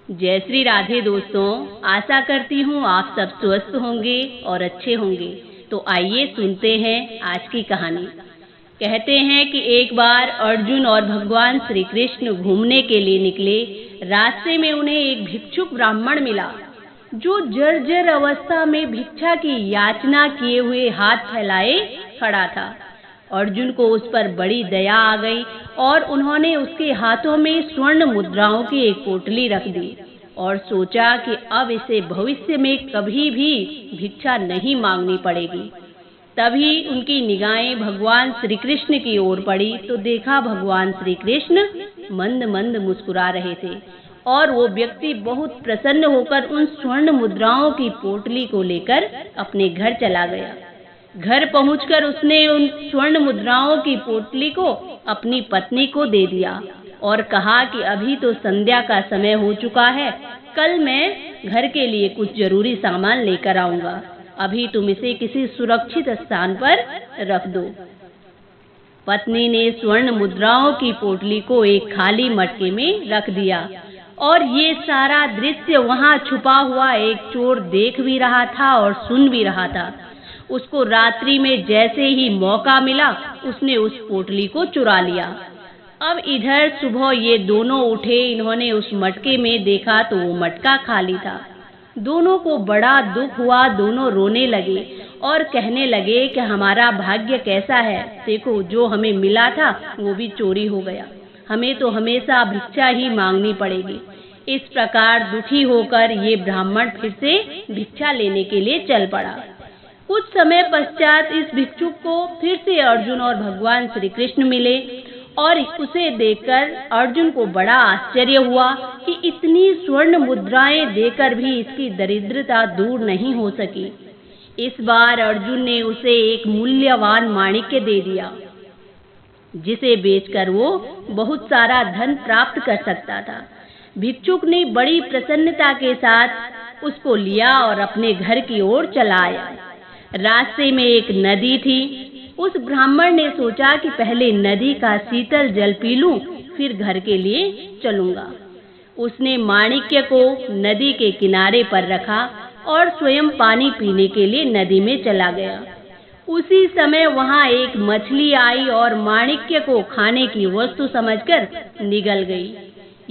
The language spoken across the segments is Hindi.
जय श्री राधे दोस्तों। आशा करती हूँ आप सब स्वस्थ होंगे और अच्छे होंगे। तो आइए सुनते हैं आज की कहानी। कहते हैं कि एक बार अर्जुन और भगवान श्री कृष्ण घूमने के लिए निकले। रास्ते में उन्हें एक भिक्षुक ब्राह्मण मिला जो जर्जर अवस्था में भिक्षा की याचना किए हुए हाथ फैलाए खड़ा था। अर्जुन को उस पर बड़ी दया आ गई और उन्होंने उसके हाथों में स्वर्ण मुद्राओं की एक पोटली रख दी और सोचा कि अब इसे भविष्य में कभी भी भिक्षा नहीं मांगनी पड़ेगी। तभी उनकी निगाहें भगवान श्री कृष्ण की ओर पड़ी तो देखा भगवान श्री कृष्ण मंद मंद मुस्कुरा रहे थे और वो व्यक्ति बहुत प्रसन्न होकर उन स्वर्ण मुद्राओं की पोटली को लेकर अपने घर चला गया। घर पहुंचकर उसने उन स्वर्ण मुद्राओं की पोटली को अपनी पत्नी को दे दिया और कहा कि अभी तो संध्या का समय हो चुका है, कल मैं घर के लिए कुछ जरूरी सामान लेकर आऊंगा, अभी तुम इसे किसी सुरक्षित स्थान पर रख दो। पत्नी ने स्वर्ण मुद्राओं की पोटली को एक खाली मटके में रख दिया और ये सारा दृश्य वहां छुपा हुआ एक चोर देख भी रहा था और सुन भी रहा था। उसको रात्रि में जैसे ही मौका मिला उसने उस पोटली को चुरा लिया। अब इधर सुबह ये दोनों उठे, इन्होंने उस मटके में देखा तो वो मटका खाली था। दोनों को बड़ा दुख हुआ, दोनों रोने लगे और कहने लगे कि हमारा भाग्य कैसा है, देखो जो हमें मिला था वो भी चोरी हो गया, हमें तो हमेशा भिक्षा ही मांगनी पड़ेगी। इस प्रकार दुखी होकर ये ब्राह्मण फिर से भिक्षा लेने के लिए चल पड़ा। कुछ समय पश्चात इस भिक्षुक को फिर से अर्जुन और भगवान श्री कृष्ण मिले और उसे देखकर अर्जुन को बड़ा आश्चर्य हुआ कि इतनी स्वर्ण मुद्राएं देकर भी इसकी दरिद्रता दूर नहीं हो सकी। इस बार अर्जुन ने उसे एक मूल्यवान माणिक्य दे दिया जिसे बेचकर वो बहुत सारा धन प्राप्त कर सकता था। भिक्षुक ने बड़ी प्रसन्नता के साथ उसको लिया और अपने घर की ओर चला आया। रास्ते में एक नदी थी। उस ब्राह्मण ने सोचा कि पहले नदी का शीतल जल पी लूं, फिर घर के लिए चलूंगा। उसने माणिक्य को नदी के किनारे पर रखा और स्वयं पानी पीने के लिए नदी में चला गया। उसी समय वहां एक मछली आई और माणिक्य को खाने की वस्तु समझकर निगल गई।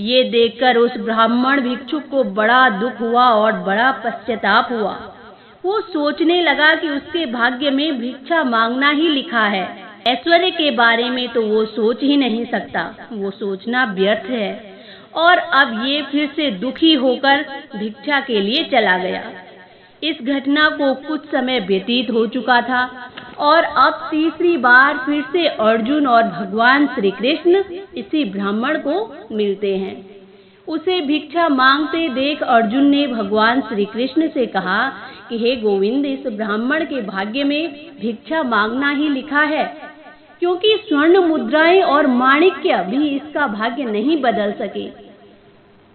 ये देखकर उस ब्राह्मण भिक्षुक को बड़ा दुख हुआ और बड़ा पश्चाताप हुआ। वो सोचने लगा कि उसके भाग्य में भिक्षा मांगना ही लिखा है, ऐश्वर्य के बारे में तो वो सोच ही नहीं सकता, वो सोचना व्यर्थ है। और अब ये फिर से दुखी होकर भिक्षा के लिए चला गया। इस घटना को कुछ समय व्यतीत हो चुका था और अब तीसरी बार फिर से अर्जुन और भगवान श्री कृष्ण इसी ब्राह्मण को मिलते हैं। उसे भिक्षा मांगते देख अर्जुन ने भगवान श्री कृष्ण से कहा कि हे गोविंद, इस ब्राह्मण के भाग्य में भिक्षा मांगना ही लिखा है, क्योंकि स्वर्ण मुद्राएं और माणिक्य भी इसका भाग्य नहीं बदल सके।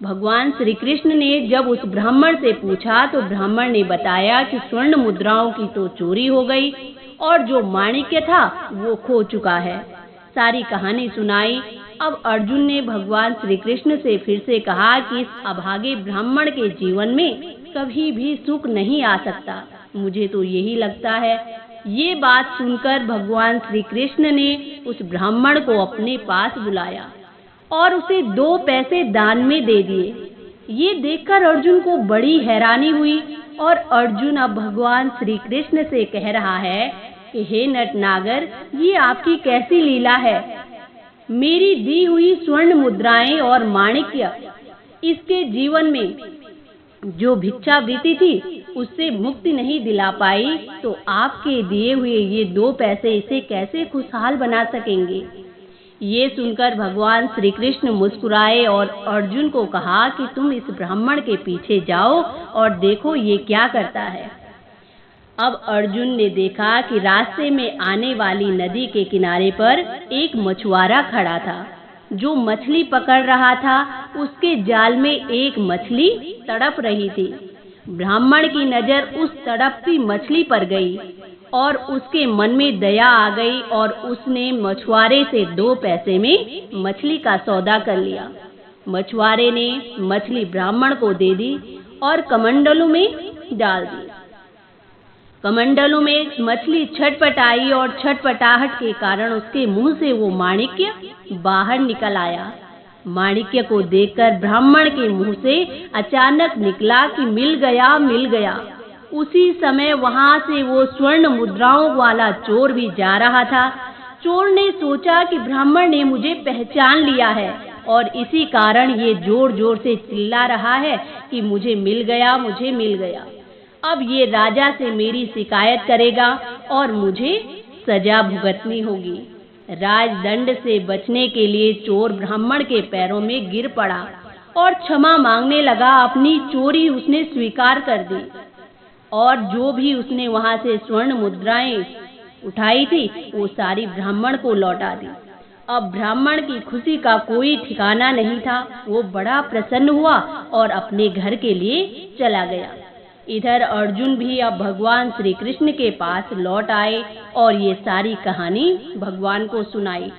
भगवान श्री कृष्ण ने जब उस ब्राह्मण से पूछा तो ब्राह्मण ने बताया कि स्वर्ण मुद्राओं की तो चोरी हो गई और जो माणिक्य था वो खो चुका है। सारी कहानी सुनाई। अब अर्जुन ने भगवान श्री कृष्ण से फिर से कहा कि इस अभागे ब्राह्मण के जीवन में कभी भी सुख नहीं आ सकता, मुझे तो यही लगता है। ये बात सुनकर भगवान श्री कृष्ण ने उस ब्राह्मण को अपने पास बुलाया और उसे 2 पैसे दान में दे दिए। ये देखकर अर्जुन को बड़ी हैरानी हुई और अर्जुन अब भगवान श्री कृष्ण से कह रहा है कि हे नटनागर, ये आपकी कैसी लीला है। मेरी दी हुई स्वर्ण मुद्राएं और माणिक्य इसके जीवन में जो भिक्षावृत्ति थी उससे मुक्ति नहीं दिला पाई, तो आपके दिए हुए ये 2 पैसे इसे कैसे खुशहाल बना सकेंगे। ये सुनकर भगवान श्री कृष्ण मुस्कुराए और अर्जुन को कहा कि तुम इस ब्राह्मण के पीछे जाओ और देखो ये क्या करता है। अब अर्जुन ने देखा कि रास्ते में आने वाली नदी के किनारे पर एक मछुआरा खड़ा था जो मछली पकड़ रहा था। उसके जाल में एक मछली तड़प रही थी। ब्राह्मण की नजर उस तड़पती मछली पर गई और उसके मन में दया आ गई और उसने मछुआरे से 2 पैसे में मछली का सौदा कर लिया। मछुआरे ने मछली ब्राह्मण को दे दी और कमंडलू में डाल दी। कमंडलू में मछली छटपटाई और छटपटाहट के कारण उसके मुंह से वो माणिक्य बाहर निकल आया। माणिक्य को देखकर ब्राह्मण के मुंह से अचानक निकला कि मिल गया, मिल गया। उसी समय वहां से वो स्वर्ण मुद्राओं वाला चोर भी जा रहा था। चोर ने सोचा कि ब्राह्मण ने मुझे पहचान लिया है और इसी कारण ये जोर जोर से चिल्ला रहा है कि मुझे मिल गया, मुझे मिल गया। अब ये राजा से मेरी शिकायत करेगा और मुझे सजा भुगतनी होगी। राजदंड से बचने के लिए चोर ब्राह्मण के पैरों में गिर पड़ा और क्षमा मांगने लगा। अपनी चोरी उसने स्वीकार कर दी और जो भी उसने वहां से स्वर्ण मुद्राएं उठाई थी वो सारी ब्राह्मण को लौटा दी। अब ब्राह्मण की खुशी का कोई ठिकाना नहीं था। वो बड़ा प्रसन्न हुआ और अपने घर के लिए चला गया। इधर अर्जुन भी अब भगवान श्री कृष्ण के पास लौट आए और ये सारी कहानी भगवान को सुनाई।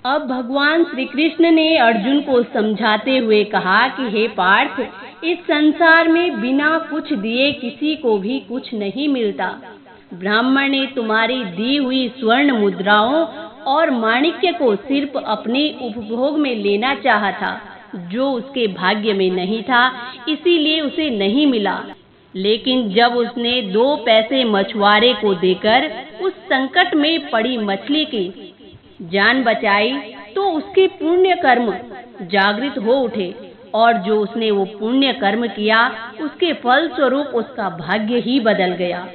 अब भगवान श्री कृष्ण ने अर्जुन को समझाते हुए कहा कि हे पार्थ, इस संसार में बिना कुछ दिए किसी को भी कुछ नहीं मिलता। ब्राह्मण ने तुम्हारी दी हुई स्वर्ण मुद्राओं और माणिक्य को सिर्फ अपने उपभोग में लेना चाहा था, जो उसके भाग्य में नहीं था, इसीलिए उसे नहीं मिला। लेकिन जब उसने 2 पैसे मछुआरे को देकर उस संकट में पड़ी मछली की जान बचाई तो उसके पुण्य कर्म जागृत हो उठे और जो उसने वो पुण्य कर्म किया उसके फल स्वरूप उसका भाग्य ही बदल गया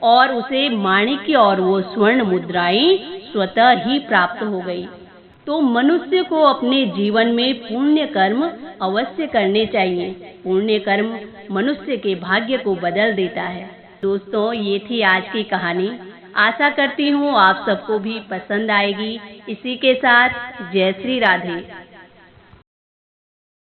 और उसे माणिक्य और वो स्वर्ण मुद्राएं स्वतः ही प्राप्त हो गई। तो मनुष्य को अपने जीवन में पुण्य कर्म अवश्य करने चाहिए। पुण्य कर्म मनुष्य के भाग्य को बदल देता है। दोस्तों, ये थी आज की कहानी। आशा करती हूँ आप सबको भी पसंद आएगी। इसी के साथ जय श्री राधे।